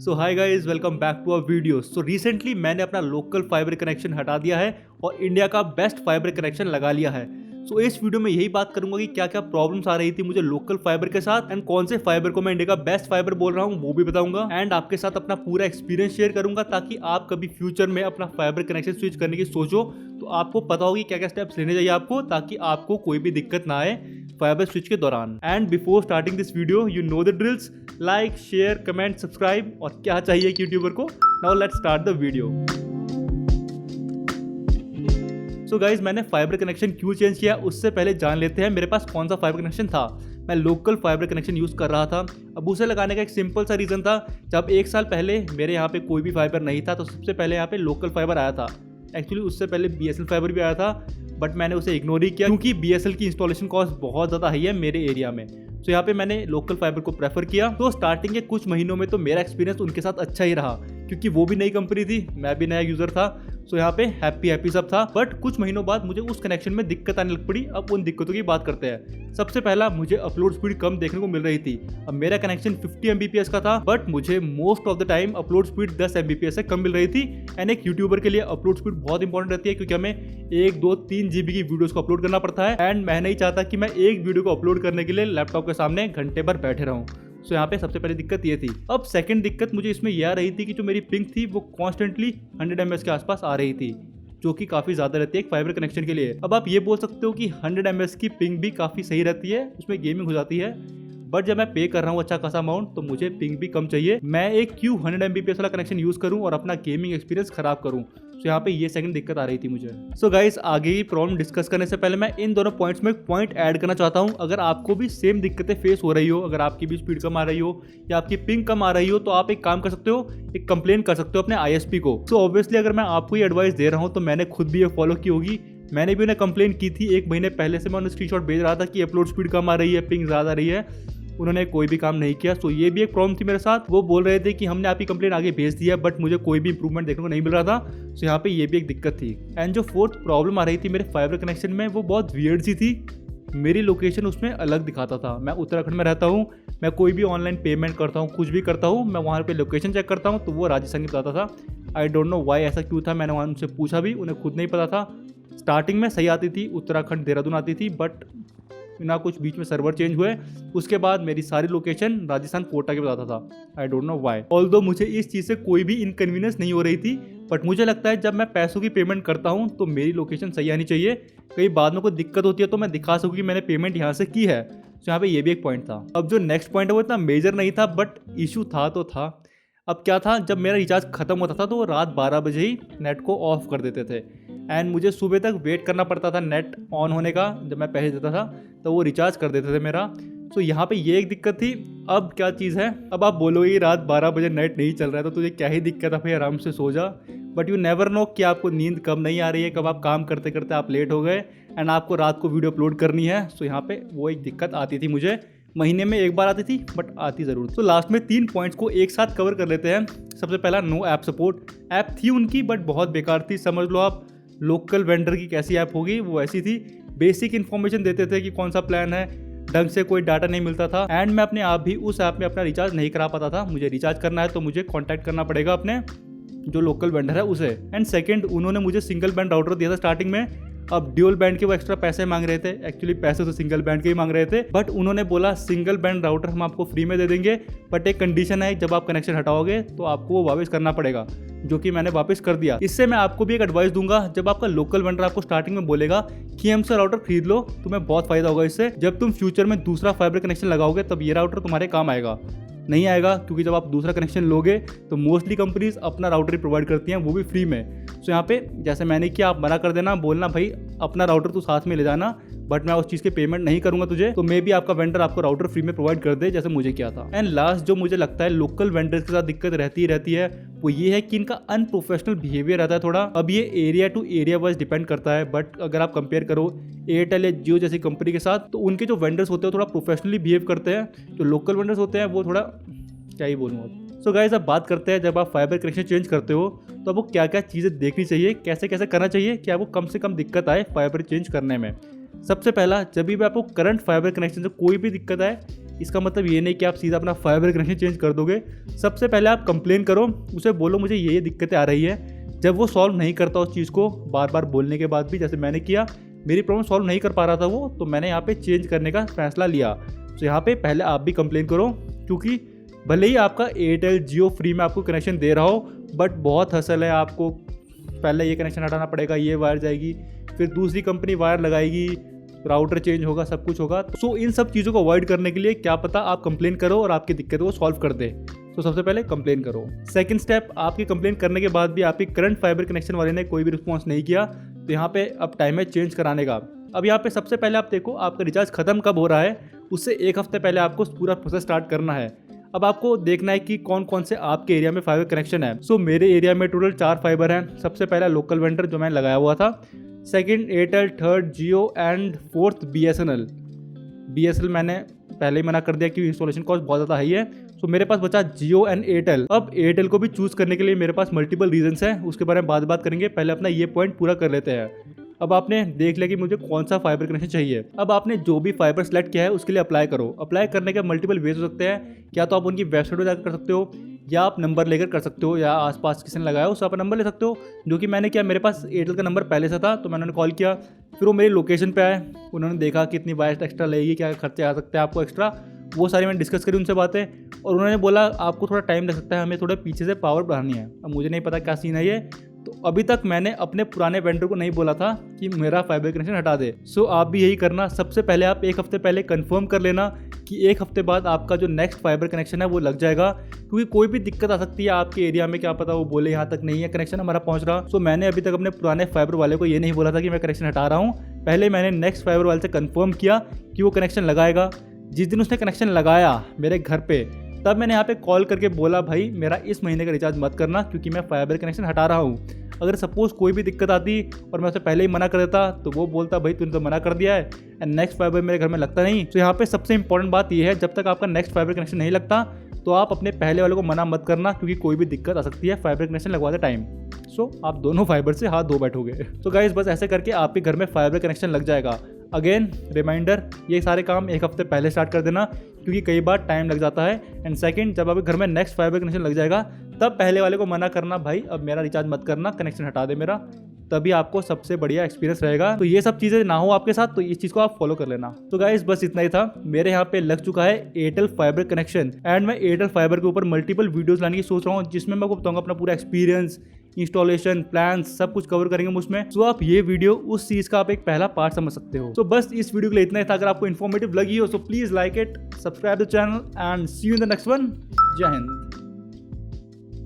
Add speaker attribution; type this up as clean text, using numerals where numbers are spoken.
Speaker 1: So hi guys, welcome back to our video. So recently मैंने अपना local fibre connection हटा दिया है और इंडिया का बेस्ट फाइबर कनेक्शन लगा लिया है। सो इस वीडियो में यही बात करूंगा कि क्या क्या प्रॉब्लम्स आ रही थी मुझे लोकल फाइबर के साथ एंड कौन से फाइबर को मैं इंडिया का बेस्ट फाइबर बोल रहा हूँ वो भी बताऊंगा एंड आपके साथ अपना पूरा एक्सपीरियंस शेयर करूंगा ताकि आप कभी फ्यूचर में अपना फाइबर कनेक्शन स्विच करने की सोचो तो आपको पता होगी क्या क्या स्टेप्स लेने चाहिए आपको, ताकि आपको कोई भी दिक्कत ना आए फाइबर स्विच के दौरान। And before starting this video you know the drills, like share comment subscribe और क्या चाहिए एक यूट्यूबर को। Now let's start the video. So guys, मैंने फाइबर कनेक्शन क्यों चेंज किया उससे पहले जान लेते हैं मेरे पास कौन सा फाइबर कनेक्शन था। मैं लोकल फाइबर कनेक्शन यूज़ कर रहा था। अब उसे लगाने का एक सिंपल सा रीज़न था, जब 1 साल पहले मेरे यहाँ पे कोई भी फाइबर नहीं था तो सबसे पहले यहाँ पे लोकल फाइबर आया था। एक्चुअली उससे पहले BSNL फाइबर भी आया था बट मैंने उसे इग्नोर ही किया क्योंकि BSNL की इंस्टॉलेशन कॉस्ट बहुत ज़्यादा हाई है मेरे एरिया में। तो यहाँ पे मैंने लोकल फाइबर को प्रेफर किया। तो स्टार्टिंग के कुछ महीनों में तो मेरा एक्सपीरियंस उनके साथ अच्छा ही रहा क्योंकि वो भी नई कंपनी थी, मैं भी नया यूज़र था। सो यहाँ पे हैप्पी सब था। बट कुछ महीनों बाद मुझे उस कनेक्शन में दिक्कत आने लग पड़ी। अब उन दिक्कतों की बात करते हैं। सबसे पहला, मुझे अपलोड स्पीड कम देखने को मिल रही थी। अब मेरा कनेक्शन 50 Mbps का था बट मुझे most of the time upload speed 10 Mbps से कम मिल रही थी। एंड एक यूट्यूबर के लिए अपलोड स्पीड बहुत इंपॉर्टेंट रहती है क्योंकि हमें 1, 2, 3 GB की वीडियोस को अपलोड करना पड़ता है एंड मैं नहीं चाहता कि मैं एक वीडियो को अपलोड करने के लिए लैपटॉप के सामने घंटे भर बैठे रहूं। सो यहाँ पे सबसे पहली दिक्कत ये थी। अब सेकंड दिक्कत मुझे इसमें यह आ रही थी कि जो मेरी पिंग थी वो कॉन्स्टेंटली 100 ms के आसपास आ रही थी, जो कि काफी ज्यादा रहती है एक फाइबर कनेक्शन के लिए। अब आप ये बोल सकते हो कि 100 ms की पिंग भी काफी सही रहती है, उसमें गेमिंग हो जाती है। बट जब मैं पे कर रहा हूँ अच्छा खासा अमाउंट तो मुझे पिंग भी कम चाहिए। मैं एक क्यों 100 Mbps वाला कनेक्शन यूज करूँ और अपना गेमिंग एक्सपीरियंस खराब करूँ। तो यहाँ पे ये सेकंड दिक्कत आ रही थी मुझे। सो गाइस, आगे की प्रॉब्लम डिस्कस करने से पहले मैं इन दोनों पॉइंट्स में एक पॉइंट ऐड करना चाहता हूँ। अगर आपको भी सेम दिक्कतें फेस हो रही हो, अगर आपकी भी स्पीड कम आ रही हो या आपकी पिंग कम आ रही हो, तो आप एक काम कर सकते हो, एक कंप्लेन कर सकते हो अपने ISP को। सो ऑब्वियसली अगर मैं आपको ये एडवाइस दे रहा हूँ तो मैंने खुद भी ये फॉलो की होगी। मैंने भी उन्हें कंप्लेन की थी 1 महीने पहले से। मैं उन्हें स्क्रीनशॉट भेज रहा था कि अपलोड स्पीड कम आ रही है, पिंग ज़्यादा आ रही है। उन्होंने कोई भी काम नहीं किया। सो ये भी एक प्रॉब्लम थी मेरे साथ। वो बोल रहे थे कि हमने आपकी कंप्लेंट आगे भेज दिया बट मुझे कोई भी इंप्रूवमेंट देखने को नहीं मिल रहा था। सो यहाँ पे ये भी एक दिक्कत थी। एंड जो फोर्थ प्रॉब्लम आ रही थी मेरे फाइबर कनेक्शन में वो बहुत वियर्ड सी थी। मेरी लोकेशन उसमें अलग दिखाता था। मैं उत्तराखंड में रहता हूँ, मैं कोई भी ऑनलाइन पेमेंट करता हूँ, कुछ भी करता हूँ, मैं वहाँ पे लोकेशन चेक करता हूँ तो वो राजस्थान की बताता था। आई डोंट नो वाई ऐसा क्यों था। मैंने वहाँ उनसे पूछा भी, उन्हें खुद नहीं पता था। स्टार्टिंग में सही आती थी, उत्तराखंड देहरादून आती थी बट ना कुछ बीच में सर्वर चेंज हुए उसके बाद मेरी सारी लोकेशन राजस्थान कोटा के बताता था। I don't know why. Although मुझे इस चीज़ से कोई भी इनकन्वीनियंस नहीं हो रही थी बट मुझे लगता है जब मैं पैसों की पेमेंट करता हूँ तो मेरी लोकेशन सही आनी चाहिए। कहीं बाद में कोई दिक्कत होती है तो मैं दिखा सकूँ कि मैंने पेमेंट यहाँ से की है। तो यहाँ पे ये भी एक पॉइंट था। अब जो नेक्स्ट पॉइंट है वो इतना मेजर नहीं था बट इशू था तो था। अब क्या था, जब मेरा रिचार्ज खत्म होता था तो वो रात 12 बजे ही नेट को ऑफ कर देते थे एंड मुझे सुबह तक वेट करना पड़ता था नेट ऑन होने का। जब मैं पैसे देता था तो वो रिचार्ज कर देते थे मेरा। तो यहाँ पे ये एक दिक्कत थी। अब क्या चीज़ है, अब आप बोलोगे रात 12 बजे नेट नहीं चल रहा है तो तुझे क्या ही दिक्कत है भाई, आराम से सो जा। बट यू नेवर नो कि आपको नींद कब नहीं आ रही है, कब आप काम करते करते आप लेट हो गए एंड आपको रात को वीडियो अपलोड करनी है। सो यहाँ पे वो एक दिक्कत आती थी मुझे। महीने में 1 बार आती थी बट आती ज़रूर। तो लास्ट में 3 पॉइंट्स को एक साथ कवर कर लेते हैं। सबसे पहला, नो ऐप सपोर्ट। ऐप थी उनकी बट बहुत बेकार थी। समझ लो आप लोकल वेंडर की कैसी ऐप होगी वो ऐसी थी। बेसिक इन्फॉर्मेशन देते थे कि कौन सा प्लान है, ढंग से कोई डाटा नहीं मिलता था एंड मैं अपने आप भी उस ऐप में अपना रिचार्ज नहीं करा पाता था। मुझे रिचार्ज करना है तो मुझे कॉन्टैक्ट करना पड़ेगा अपने जो लोकल वेंडर है उसे। एंड सेकंड, उन्होंने मुझे सिंगल बैंड राउटर दिया था स्टार्टिंग में। अब ड्यूल बैंड के वो एक्स्ट्रा पैसे मांग रहे थे। एक्चुअली पैसे तो सिंगल बैंड के ही मांग रहे थे बट उन्होंने बोला सिंगल बैंड राउटर हम आपको फ्री में दे देंगे बट एक कंडीशन है, जब आप कनेक्शन हटाओगे तो आपको वो वापस करना पड़ेगा, जो कि मैंने वापस कर दिया। इससे मैं आपको भी एक एडवाइस दूंगा, जब आपका लोकल वेंडर आपको स्टार्टिंग में बोलेगा कि हमसे राउटर खरीद लो, तुम्हें बहुत फायदा होगा इससे। जब तुम फ्यूचर में दूसरा फाइबर कनेक्शन लगाओगे तब ये राउटर तुम्हारे काम आएगा। नहीं आएगा क्योंकि जब आप दूसरा कनेक्शन लोगे तो मोस्टली कंपनीज अपना राउटर ही प्रोवाइड करती हैं, वो भी फ्री में। सो यहाँ पे जैसे मैंने किया, आप मना कर देना, बोलना भाई अपना राउटर तो साथ में ले जाना बट मैं उस चीज़ की पेमेंट नहीं करूंगा तुझे, तो मे भी आपका वेंडर आपको राउटर फ्री में प्रोवाइड कर दे जैसे मुझे किया था। एंड लास्ट जो मुझे लगता है लोकल वेंडर्स के साथ दिक्कत रहती है वो ये है कि इनका अनप्रोफेशनल बिहेवियर रहता है थोड़ा। अब ये area to area wise depend करता है बट अगर आप कंपेयर करो एयरटेल या जियो जैसी कंपनी के साथ तो उनके जो वेंडर्स होते हैं थोड़ा प्रोफेशनली बिहेव करते हैं। जो लोकल वेंडर्स होते हैं वो थोड़ा क्या ही बोलूँ अब। सो गाइस, अब बात करते हैं जब आप फाइबर कनेक्शन चेंज करते हो तो आपको क्या क्या चीज़ें देखनी चाहिए, कैसे कैसे करना चाहिए कि आपको कम से कम दिक्कत आए फाइबर चेंज करने में। सबसे पहला, जब भी आपको करंट फाइबर कनेक्शन से कोई भी दिक्कत आए, इसका मतलब ये नहीं कि आप सीधा अपना फाइबर कनेक्शन चेंज कर दोगे। सबसे पहले आप कंप्लेन करो, उसे बोलो मुझे ये दिक्कतें आ रही है। जब वो सॉल्व नहीं करता उस चीज़ को बार बार बोलने के बाद भी, जैसे मैंने किया, मेरी प्रॉब्लम सॉल्व नहीं कर पा रहा था वो, तो मैंने यहाँ पे चेंज करने का फैसला लिया। तो यहाँ पे पहले आप भी कंप्लेन करो, क्योंकि भले ही आपका एयरटेल जियो फ्री में आपको कनेक्शन दे रहा हो, बट बहुत हसल है, आपको पहले ये कनेक्शन हटाना पड़ेगा, ये वायर जाएगी, फिर दूसरी कंपनी वायर लगाएगी, राउटर चेंज होगा, सब कुछ होगा। सो इन सब चीज़ों को अवॉइड करने के लिए क्या पता आप कंप्लेन करो और आपकी दिक्कतों को सॉल्व कर दे। तो सबसे पहले कंप्लेन करो। सेकंड स्टेप, आपकी कंप्लेन करने के बाद भी आपकी करंट फाइबर कनेक्शन वाले ने कोई भी रिस्पॉन्स नहीं किया, तो यहाँ पे अब टाइम है चेंज कराने का। अब यहाँ पे सबसे पहले आप देखो आपका रिचार्ज खत्म कब हो रहा है, उससे एक हफ्ते पहले आपको पूरा प्रोसेस स्टार्ट करना है। अब आपको देखना है कि कौन कौन से आपके एरिया में फाइबर कनेक्शन है। सो मेरे एरिया में टोटल 4 फाइबर हैं। सबसे पहला लोकल वेंडर जो मैंने लगाया हुआ था, second Airtel, third Jio and fourth BSNL। BSNL मैंने पहले ही मना कर दिया कि इंस्टॉलेशन कॉस्ट बहुत ज़्यादा हाई है। सो मेरे पास बचा जियो एंड एयरटेल। अब एयरटेल को भी चूज़ करने के लिए मेरे पास मल्टीपल रीजंस हैं, उसके बारे में बात करेंगे। पहले अपना ये पॉइंट पूरा कर लेते हैं। अब आपने देख लिया कि मुझे कौन सा फाइबर कनेक्शन चाहिए। अब आपने जो भी फाइबर सेलेक्ट किया है उसके लिए अप्लाई करो। अप्लाई करने के मल्टीपल वेज हो सकते हैं, या तो आप उनकी वेबसाइट पर जाकर कर सकते हो, या आप नंबर लेकर कर सकते हो, या आसपास किसी ने लगाया हो उससे आप नंबर ले सकते हो। जो कि मैंने किया, मेरे पास एयरटेल का नंबर पहले से था, तो मैंने कॉल किया, फिर वो मेरी लोकेशन पे आए, उन्होंने देखा कितनी वायर एक्स्ट्रा लगेगी, क्या खर्चे आ सकते हैं आपको एक्स्ट्रा, वो सारी मैंने डिस्कस करी उनसे बातें, और उन्होंने बोला आपको थोड़ा टाइम लग सकता है, हमें थोड़ा पीछे से पावर बढ़ानी है। अब मुझे नहीं पता क्या सीन है ये, तो अभी तक मैंने अपने पुराने वेंडर को नहीं बोला था कि मेरा फाइबर कनेक्शन हटा दे। सो आप भी यही करना। सबसे पहले आप एक हफ्ते पहले कंफर्म कर लेना कि एक हफ्ते बाद आपका जो नेक्स्ट फाइबर कनेक्शन है वो लग जाएगा, क्योंकि कोई भी दिक्कत आ सकती है आपके एरिया में, क्या पता वो बोले यहाँ तक नहीं है कनेक्शन हमारा पहुँच रहा। सो मैंने अभी तक अपने पुराने फाइबर वाले को ये नहीं बोला था कि मैं कनेक्शन हटा रहा हूँ। पहले मैंने नेक्स्ट फाइबर वाले से कंफर्म किया कि वो कनेक्शन लगाएगा। जिस दिन उसने कनेक्शन लगाया मेरे घर पे, तब मैंने यहाँ पे कॉल करके बोला भाई मेरा इस महीने का रिचार्ज मत करना, क्योंकि मैं फाइबर कनेक्शन हटा रहा हूँ। अगर सपोज कोई भी दिक्कत आती और मैं उसे पहले ही मना कर देता, तो वो बोलता भाई तूने तो मना कर दिया है एंड नेक्स्ट फाइबर मेरे घर में लगता नहीं। तो यहाँ पे सबसे इंपॉर्टेंट बात ये है, जब तक आपका नेक्स्ट फाइबर कनेक्शन नहीं लगता तो आप अपने पहले वाले को मना मत करना, क्योंकि कोई भी दिक्कत आ सकती है फाइबर कनेक्शन लगवाते टाइम। सो आप दोनों फाइबर से हाथ धो बैठोगे। तो गाइस बस ऐसे करके आपके घर में फाइबर कनेक्शन लग जाएगा। अगेन रिमाइंडर, ये सारे काम एक हफ्ते पहले स्टार्ट कर देना, क्योंकि कई बार टाइम लग जाता है। एंड सेकंड, जब आपके घर में नेक्स्ट फाइबर कनेक्शन लग जाएगा, तब पहले वाले को मना करना भाई अब मेरा रिचार्ज मत करना, कनेक्शन हटा दे मेरा, तभी आपको सबसे बढ़िया एक्सपीरियंस रहेगा। तो ये सब चीज़ें ना हो आपके साथ, तो इस चीज़ को आप फॉलो कर लेना। तो गाइस बस इतना ही था। मेरे यहाँ पे लग चुका है एयरटेल फाइबर कनेक्शन, एंड मैं एयरटेल फाइबर के ऊपर मल्टीपल वीडियोस लाने की सोच रहा हूँ, जिसमें मैं आपको बताऊंगा अपना पूरा एक्सपीरियंस, इंस्टॉलेशन, प्लान, सब कुछ कवर करेंगे उसमें। सो आप ये वीडियो उस चीज़ का आप एक पहला पार्ट समझ सकते हो। तो बस इस वीडियो के लिए इतना ही था। अगर आपको इन्फॉर्मेटिव लगी हो, so please like it, subscribe the channel and see you in the next one. जय हिंद।